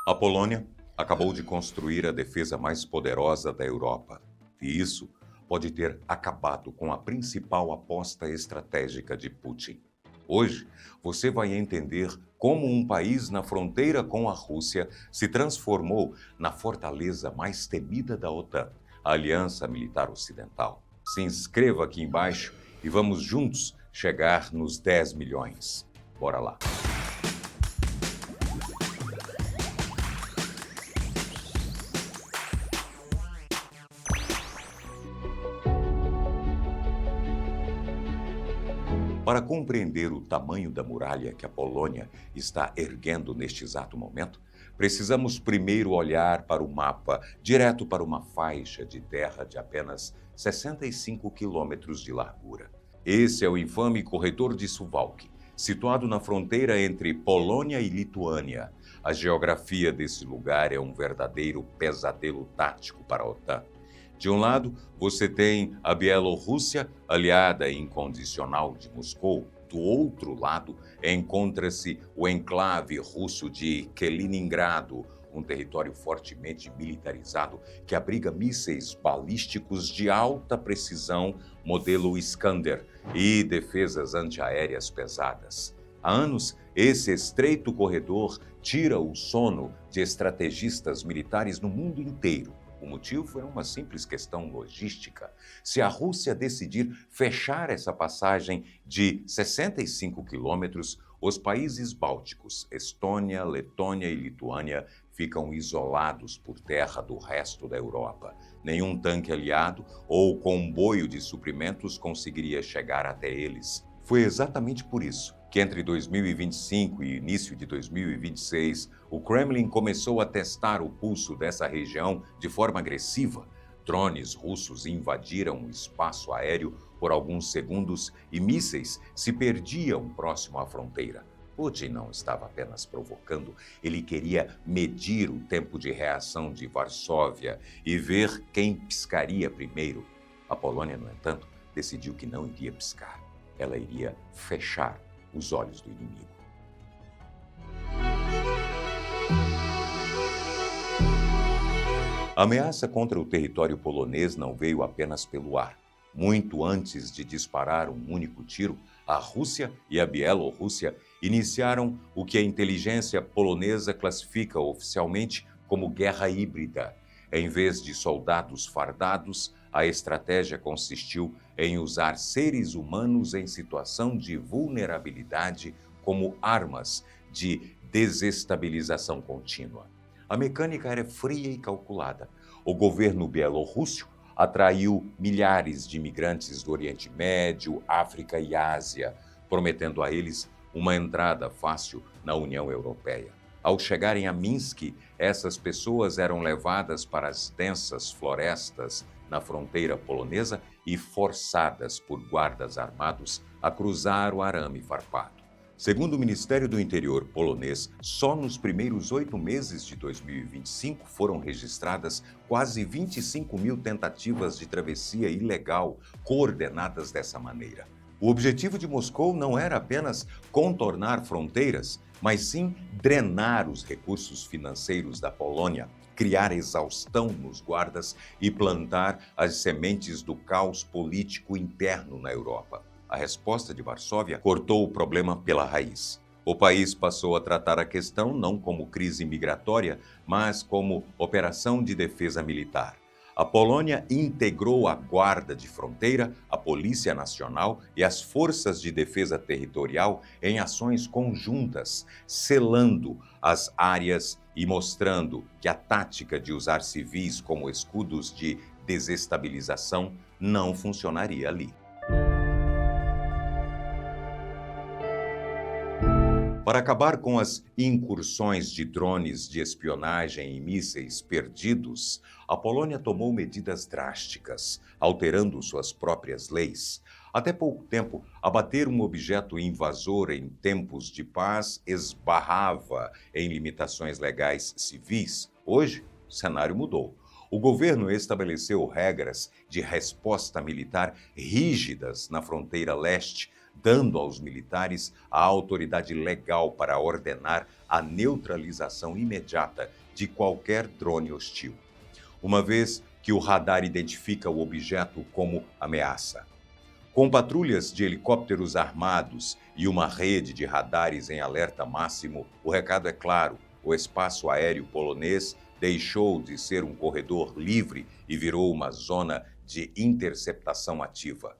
A Polônia acabou de construir a defesa mais poderosa da Europa, e isso pode ter acabado com a principal aposta estratégica de Putin. Hoje, você vai entender como um país na fronteira com a Rússia se transformou na fortaleza mais temida da OTAN, a Aliança Militar Ocidental. Se inscreva aqui embaixo e vamos juntos chegar nos 10 milhões. Bora lá! Para compreender o tamanho da muralha que a Polônia está erguendo neste exato momento, precisamos primeiro olhar para o mapa, direto para uma faixa de terra de apenas 65 quilômetros de largura. Esse é o infame corredor de Suwałki, situado na fronteira entre Polônia e Lituânia. A geografia desse lugar é um verdadeiro pesadelo tático para a OTAN. De um lado, você tem a Bielorrússia, aliada incondicional de Moscou. Do outro lado, encontra-se o enclave russo de Kaliningrado, um território fortemente militarizado que abriga mísseis balísticos de alta precisão, modelo Iskander, e defesas antiaéreas pesadas. Há anos, esse estreito corredor tira o sono de estrategistas militares no mundo inteiro. O motivo é uma simples questão logística. Se a Rússia decidir fechar essa passagem de 65 quilômetros, os países bálticos, Estônia, Letônia e Lituânia, ficam isolados por terra do resto da Europa. Nenhum tanque aliado ou comboio de suprimentos conseguiria chegar até eles. Foi exatamente por isso que entre 2025 e início de 2026, o Kremlin começou a testar o pulso dessa região de forma agressiva. Drones russos invadiram o espaço aéreo por alguns segundos e mísseis se perdiam próximo à fronteira. Putin não estava apenas provocando, ele queria medir o tempo de reação de Varsóvia e ver quem piscaria primeiro. A Polônia, no entanto, decidiu que não iria piscar. Ela iria fechar os olhos do inimigo. A ameaça contra o território polonês não veio apenas pelo ar. Muito antes de disparar um único tiro, a Rússia e a Bielorrússia iniciaram o que a inteligência polonesa classifica oficialmente como guerra híbrida. Em vez de soldados fardados, a estratégia consistiu em usar seres humanos em situação de vulnerabilidade como armas de desestabilização contínua. A mecânica era fria e calculada. O governo bielorrusso atraiu milhares de imigrantes do Oriente Médio, África e Ásia, prometendo a eles uma entrada fácil na União Europeia. Ao chegarem a Minsk, essas pessoas eram levadas para as densas florestas na fronteira polonesa e forçadas por guardas armados a cruzar o arame farpado. Segundo o Ministério do Interior polonês, só nos primeiros 8 meses de 2025 foram registradas quase 25 mil tentativas de travessia ilegal coordenadas dessa maneira. O objetivo de Moscou não era apenas contornar fronteiras, mas sim drenar os recursos financeiros da Polônia, criar exaustão nos guardas e plantar as sementes do caos político interno na Europa. A resposta de Varsóvia cortou o problema pela raiz. O país passou a tratar a questão não como crise migratória, mas como operação de defesa militar. A Polônia integrou a Guarda de Fronteira, a Polícia Nacional e as Forças de Defesa Territorial em ações conjuntas, selando as áreas e mostrando que a tática de usar civis como escudos de desestabilização não funcionaria ali. Para acabar com as incursões de drones de espionagem e mísseis perdidos, a Polônia tomou medidas drásticas, alterando suas próprias leis. Até pouco tempo, abater um objeto invasor em tempos de paz esbarrava em limitações legais civis. Hoje, o cenário mudou. O governo estabeleceu regras de resposta militar rígidas na fronteira leste, dando aos militares a autoridade legal para ordenar a neutralização imediata de qualquer drone hostil, uma vez que o radar identifica o objeto como ameaça. Com patrulhas de helicópteros armados e uma rede de radares em alerta máximo, o recado é claro: o espaço aéreo polonês deixou de ser um corredor livre e virou uma zona de interceptação ativa.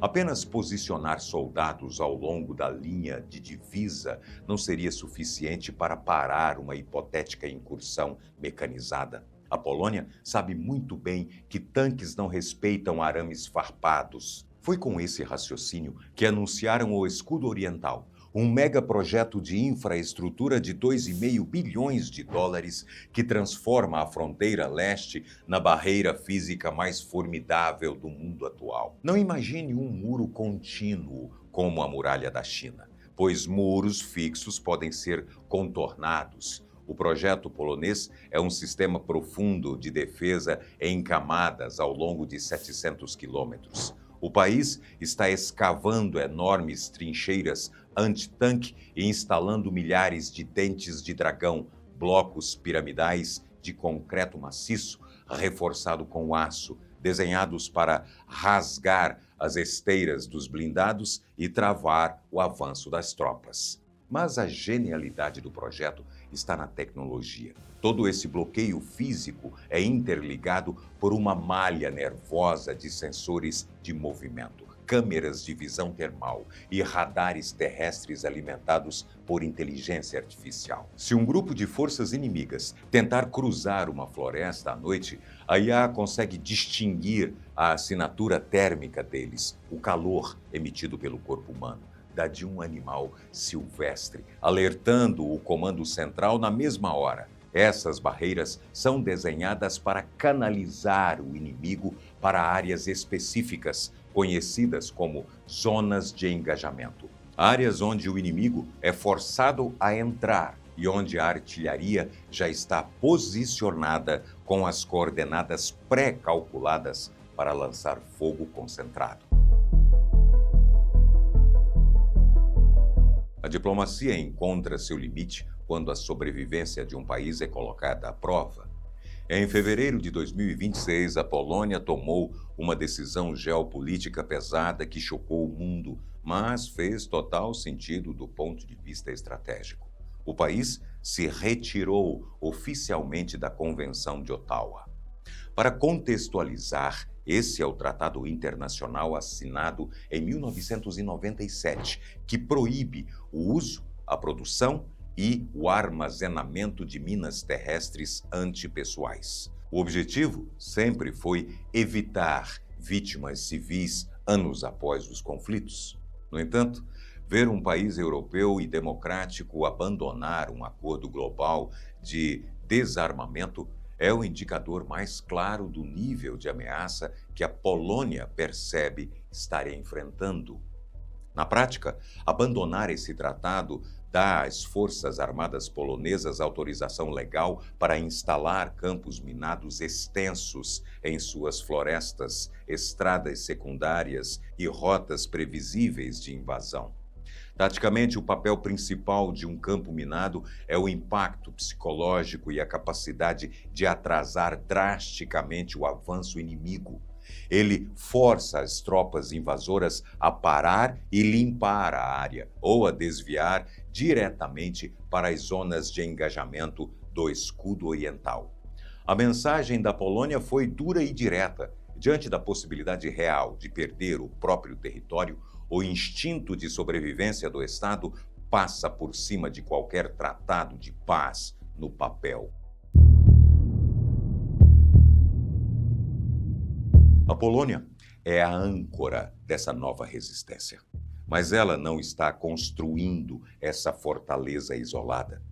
Apenas posicionar soldados ao longo da linha de divisa não seria suficiente para parar uma hipotética incursão mecanizada. A Polônia sabe muito bem que tanques não respeitam arames farpados. Foi com esse raciocínio que anunciaram o Escudo Oriental, um megaprojeto de infraestrutura de 2,5 bilhões de dólares que transforma a fronteira leste na barreira física mais formidável do mundo atual. Não imagine um muro contínuo como a muralha da China, pois muros fixos podem ser contornados. O projeto polonês é um sistema profundo de defesa em camadas ao longo de 700 quilômetros. O país está escavando enormes trincheiras antitanque e instalando milhares de dentes de dragão, blocos piramidais de concreto maciço, reforçado com aço, desenhados para rasgar as esteiras dos blindados e travar o avanço das tropas. Mas a genialidade do projeto está na tecnologia. Todo esse bloqueio físico é interligado por uma malha nervosa de sensores de movimento, câmeras de visão termal e radares terrestres alimentados por inteligência artificial. Se um grupo de forças inimigas tentar cruzar uma floresta à noite, a IA consegue distinguir a assinatura térmica deles, o calor emitido pelo corpo humano, da de um animal silvestre, alertando o comando central na mesma hora. Essas barreiras são desenhadas para canalizar o inimigo para áreas específicas, conhecidas como zonas de engajamento. Áreas onde o inimigo é forçado a entrar e onde a artilharia já está posicionada com as coordenadas pré-calculadas para lançar fogo concentrado. A diplomacia encontra seu limite quando a sobrevivência de um país é colocada à prova. Em fevereiro de 2026, a Polônia tomou uma decisão geopolítica pesada que chocou o mundo, mas fez total sentido do ponto de vista estratégico. O país se retirou oficialmente da Convenção de Ottawa. Para contextualizar, esse é o tratado internacional assinado em 1997, que proíbe o uso, a produção e o armazenamento de minas terrestres antipessoais. O objetivo sempre foi evitar vítimas civis anos após os conflitos. No entanto, ver um país europeu e democrático abandonar um acordo global de desarmamento é o indicador mais claro do nível de ameaça que a Polônia percebe estar enfrentando. Na prática, abandonar esse tratado dá às Forças Armadas polonesas autorização legal para instalar campos minados extensos em suas florestas, estradas secundárias e rotas previsíveis de invasão. Taticamente, o papel principal de um campo minado é o impacto psicológico e a capacidade de atrasar drasticamente o avanço inimigo. Ele força as tropas invasoras a parar e limpar a área, ou a desviar diretamente para as zonas de engajamento do Escudo Oriental. A mensagem da Polônia foi dura e direta. Diante da possibilidade real de perder o próprio território, o instinto de sobrevivência do Estado passa por cima de qualquer tratado de paz no papel. A Polônia é a âncora dessa nova resistência, mas ela não está construindo essa fortaleza isolada.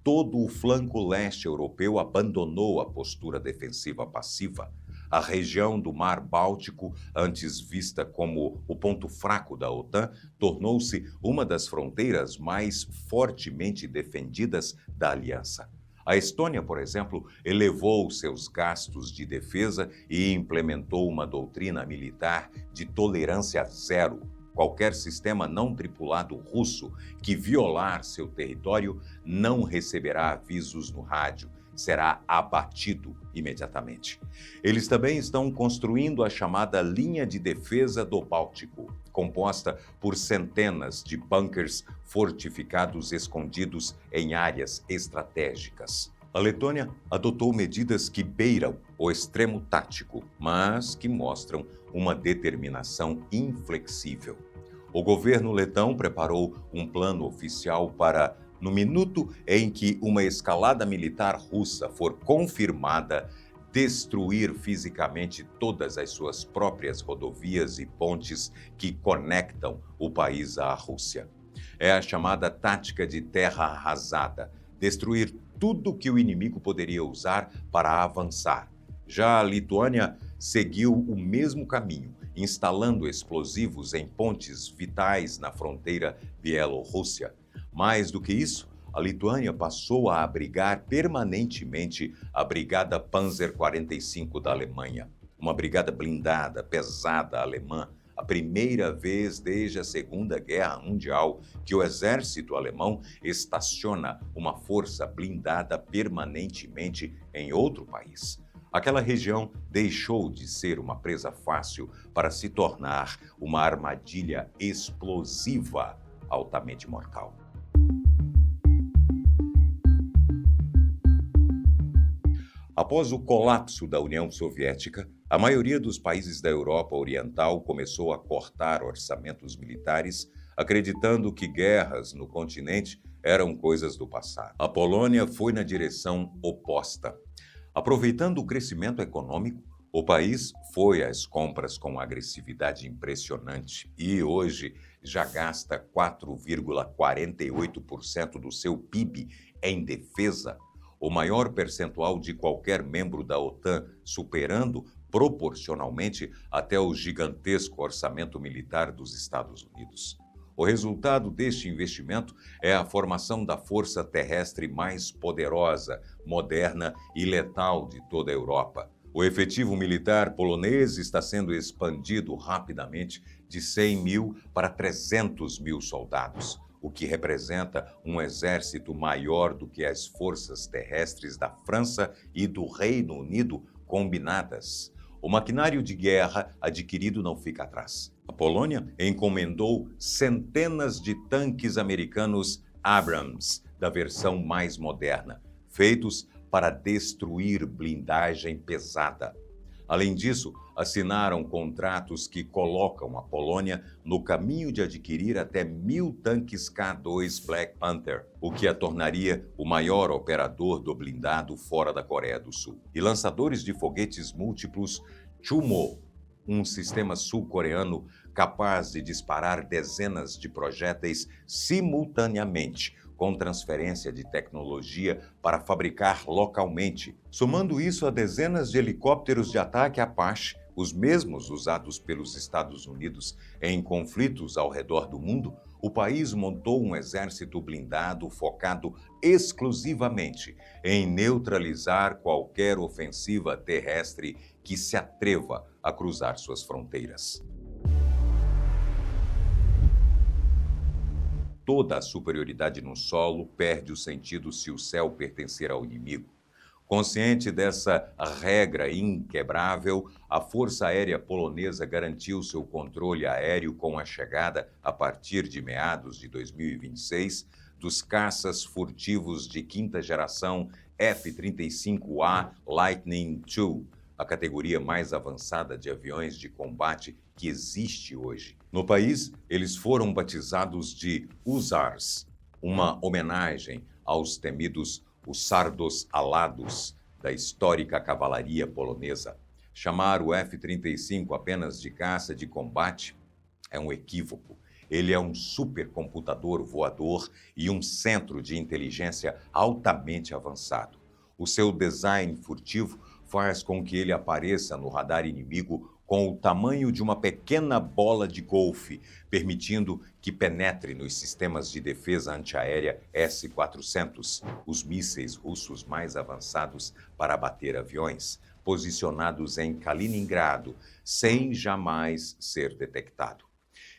Todo o flanco leste europeu abandonou a postura defensiva passiva. A região do Mar Báltico, antes vista como o ponto fraco da OTAN, tornou-se uma das fronteiras mais fortemente defendidas da aliança. A Estônia, por exemplo, elevou seus gastos de defesa e implementou uma doutrina militar de tolerância zero. Qualquer sistema não tripulado russo que violar seu território não receberá avisos no rádio, será abatido imediatamente. Eles também estão construindo a chamada linha de defesa do Báltico, composta por centenas de bunkers fortificados escondidos em áreas estratégicas. A Letônia adotou medidas que beiram o extremo tático, mas que mostram uma determinação inflexível. O governo letão preparou um plano oficial para, no minuto em que uma escalada militar russa for confirmada, destruir fisicamente todas as suas próprias rodovias e pontes que conectam o país à Rússia. É a chamada tática de terra arrasada, destruir tudo que o inimigo poderia usar para avançar. Já a Lituânia seguiu o mesmo caminho, instalando explosivos em pontes vitais na fronteira Bielorrússia. Mais do que isso, a Lituânia passou a abrigar permanentemente a Brigada Panzer 45 da Alemanha, uma brigada blindada, pesada alemã, a primeira vez desde a Segunda Guerra Mundial que o exército alemão estaciona uma força blindada permanentemente em outro país. Aquela região deixou de ser uma presa fácil para se tornar uma armadilha explosiva altamente mortal. Após o colapso da União Soviética, a maioria dos países da Europa Oriental começou a cortar orçamentos militares, acreditando que guerras no continente eram coisas do passado. A Polônia foi na direção oposta. Aproveitando o crescimento econômico, o país foi às compras com agressividade impressionante e hoje já gasta 4,48% do seu PIB em defesa, o maior percentual de qualquer membro da OTAN, superando proporcionalmente até o gigantesco orçamento militar dos Estados Unidos. O resultado deste investimento é a formação da força terrestre mais poderosa, moderna e letal de toda a Europa. O efetivo militar polonês está sendo expandido rapidamente de 100 mil para 300 mil soldados, o que representa um exército maior do que as forças terrestres da França e do Reino Unido combinadas. O maquinário de guerra adquirido não fica atrás. A Polônia encomendou centenas de tanques americanos Abrams, da versão mais moderna, feitos para destruir blindagem pesada. Além disso, assinaram contratos que colocam a Polônia no caminho de adquirir até 1.000 tanques K2 Black Panther, o que a tornaria o maior operador do blindado fora da Coreia do Sul. E lançadores de foguetes múltiplos Chumo, um sistema sul-coreano capaz de disparar dezenas de projéteis simultaneamente, com transferência de tecnologia para fabricar localmente. Somando isso a dezenas de helicópteros de ataque Apache, os mesmos usados pelos Estados Unidos em conflitos ao redor do mundo, o país montou um exército blindado focado exclusivamente em neutralizar qualquer ofensiva terrestre que se atreva a cruzar suas fronteiras. Toda a superioridade no solo perde o sentido se o céu pertencer ao inimigo. Consciente dessa regra inquebrável, a Força Aérea Polonesa garantiu seu controle aéreo com a chegada, a partir de meados de 2026, dos caças furtivos de quinta geração F-35A Lightning II, a categoria mais avançada de aviões de combate que existe hoje. No país, eles foram batizados de Hussars, uma homenagem aos temidos Hussardos alados da histórica cavalaria polonesa. Chamar o F-35 apenas de caça de combate é um equívoco. Ele é um supercomputador voador e um centro de inteligência altamente avançado. O seu design furtivo faz com que ele apareça no radar inimigo com o tamanho de uma pequena bola de golfe, permitindo que penetre nos sistemas de defesa antiaérea S-400, os mísseis russos mais avançados para abater aviões, posicionados em Kaliningrado, sem jamais ser detectado.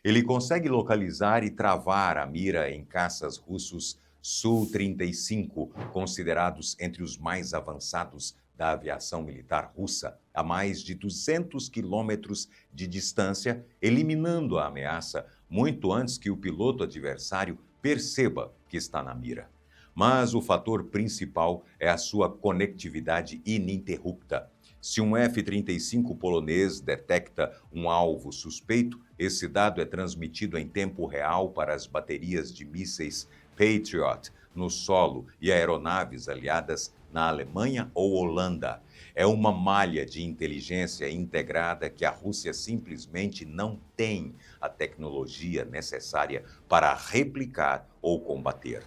Ele consegue localizar e travar a mira em caças russos Su-35, considerados entre os mais avançados da aviação militar russa, a mais de 200 quilômetros de distância, eliminando a ameaça muito antes que o piloto adversário perceba que está na mira. Mas o fator principal é a sua conectividade ininterrupta. Se um F-35 polonês detecta um alvo suspeito, esse dado é transmitido em tempo real para as baterias de mísseis Patriot no solo e aeronaves aliadas na Alemanha ou Holanda. É uma malha de inteligência integrada que a Rússia simplesmente não tem a tecnologia necessária para replicar ou combater.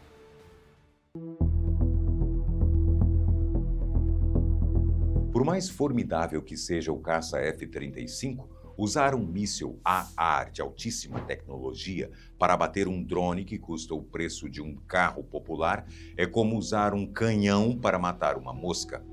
Por mais formidável que seja o caça F-35, usar um míssil AAR de altíssima tecnologia para abater um drone que custa o preço de um carro popular é como usar um canhão para matar uma mosca.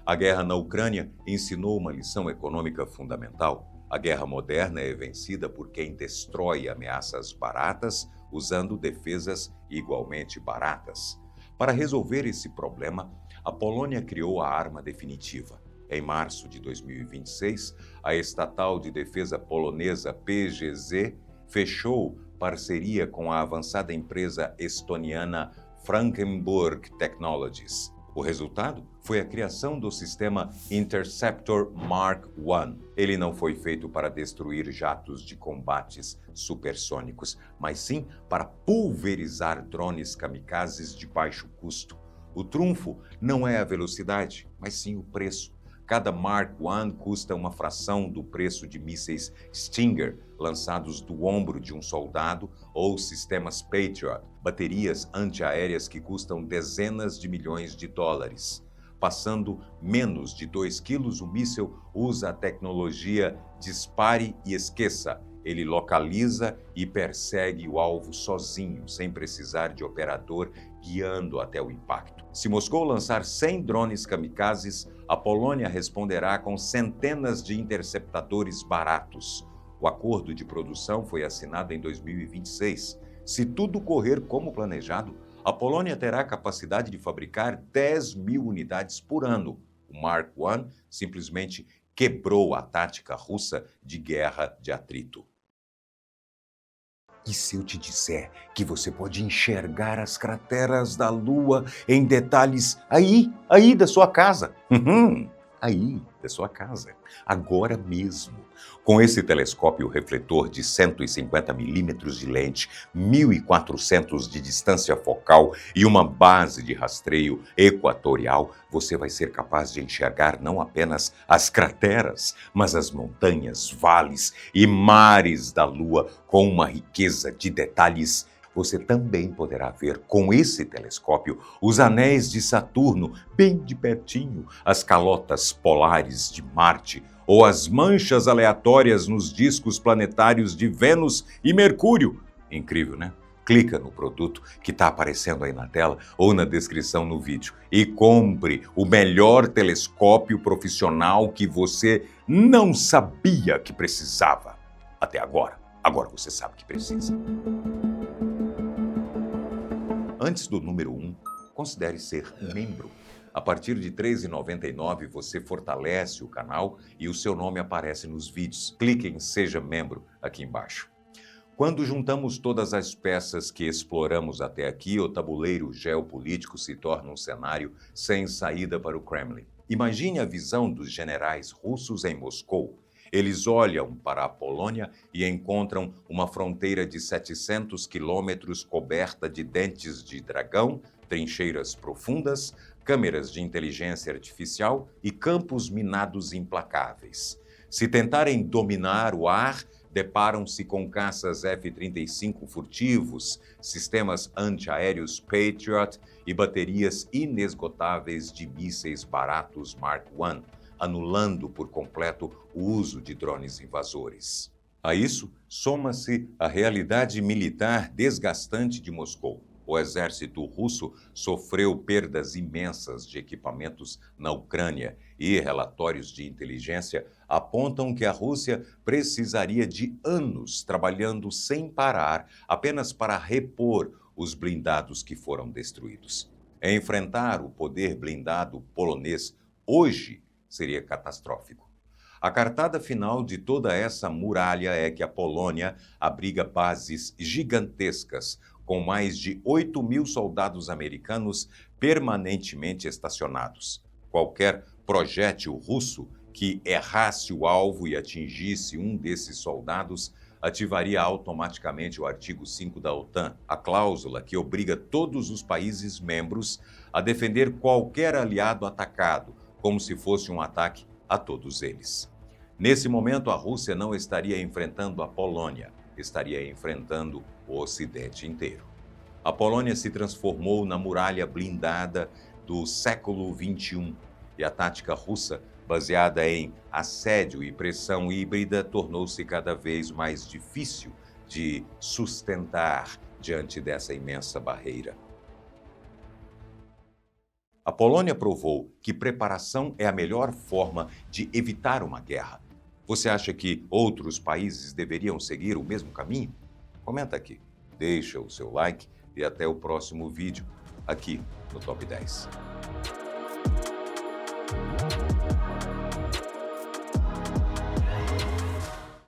A guerra na Ucrânia ensinou uma lição econômica fundamental. A guerra moderna é vencida por quem destrói ameaças baratas usando defesas igualmente baratas. Para resolver esse problema, a Polônia criou a arma definitiva. Em março de 2026, a estatal de defesa polonesa PGZ fechou parceria com a avançada empresa estoniana Frankenburg Technologies. O resultado foi a criação do sistema Interceptor Mark I. Ele não foi feito para destruir jatos de combates supersônicos, mas sim para pulverizar drones kamikazes de baixo custo. O trunfo não é a velocidade, mas sim o preço. Cada Mark I custa uma fração do preço de mísseis Stinger lançados do ombro de um soldado ou sistemas Patriot, baterias antiaéreas que custam dezenas de milhões de dólares. Passando menos de 2 quilos, o míssil usa a tecnologia dispare e esqueça. Ele localiza e persegue o alvo sozinho, sem precisar de operador guiando até o impacto. Se Moscou lançar 100 drones kamikazes, a Polônia responderá com centenas de interceptadores baratos. O acordo de produção foi assinado em 2026. Se tudo correr como planejado, a Polônia terá a capacidade de fabricar 10 mil unidades por ano. O Mark I simplesmente quebrou a tática russa de guerra de atrito. E se eu te disser que você pode enxergar as crateras da Lua em detalhes aí da sua casa? Aí da sua casa, agora mesmo. Com esse telescópio refletor de 150 milímetros de lente, 1.400 de distância focal e uma base de rastreio equatorial, você vai ser capaz de enxergar não apenas as crateras, mas as montanhas, vales e mares da Lua com uma riqueza de detalhes. Você também poderá ver com esse telescópio os anéis de Saturno bem de pertinho, as calotas polares de Marte ou as manchas aleatórias nos discos planetários de Vênus e Mercúrio. Incrível, né? Clica no produto que está aparecendo aí na tela ou na descrição no vídeo e compre o melhor telescópio profissional que você não sabia que precisava até agora. Agora você sabe que precisa. Antes do número 1, considere ser membro. A partir de R$ 3,99 você fortalece o canal e o seu nome aparece nos vídeos. Clique em Seja Membro aqui embaixo. Quando juntamos todas as peças que exploramos até aqui, o tabuleiro geopolítico se torna um cenário sem saída para o Kremlin. Imagine a visão dos generais russos em Moscou. Eles olham para a Polônia e encontram uma fronteira de 700 quilômetros coberta de dentes de dragão, trincheiras profundas, câmeras de inteligência artificial e campos minados implacáveis. Se tentarem dominar o ar, deparam-se com caças F-35 furtivos, sistemas antiaéreos Patriot e baterias inesgotáveis de mísseis baratos Mark I. anulando por completo o uso de drones invasores. A isso, soma-se a realidade militar desgastante de Moscou. O exército russo sofreu perdas imensas de equipamentos na Ucrânia e relatórios de inteligência apontam que a Rússia precisaria de anos trabalhando sem parar apenas para repor os blindados que foram destruídos. Enfrentar o poder blindado polonês hoje seria catastrófico. A cartada final de toda essa muralha é que a Polônia abriga bases gigantescas, com mais de 8.000 soldados americanos permanentemente estacionados. Qualquer projétil russo que errasse o alvo e atingisse um desses soldados ativaria automaticamente o artigo 5 da OTAN, a cláusula que obriga todos os países membros a defender qualquer aliado atacado, como se fosse um ataque a todos eles. Nesse momento, a Rússia não estaria enfrentando a Polônia, estaria enfrentando o Ocidente inteiro. A Polônia se transformou na muralha blindada do século XXI e a tática russa, baseada em assédio e pressão híbrida, tornou-se cada vez mais difícil de sustentar diante dessa imensa barreira. A Polônia provou que preparação é a melhor forma de evitar uma guerra. Você acha que outros países deveriam seguir o mesmo caminho? Comenta aqui, deixa o seu like e até o próximo vídeo aqui no Top 10.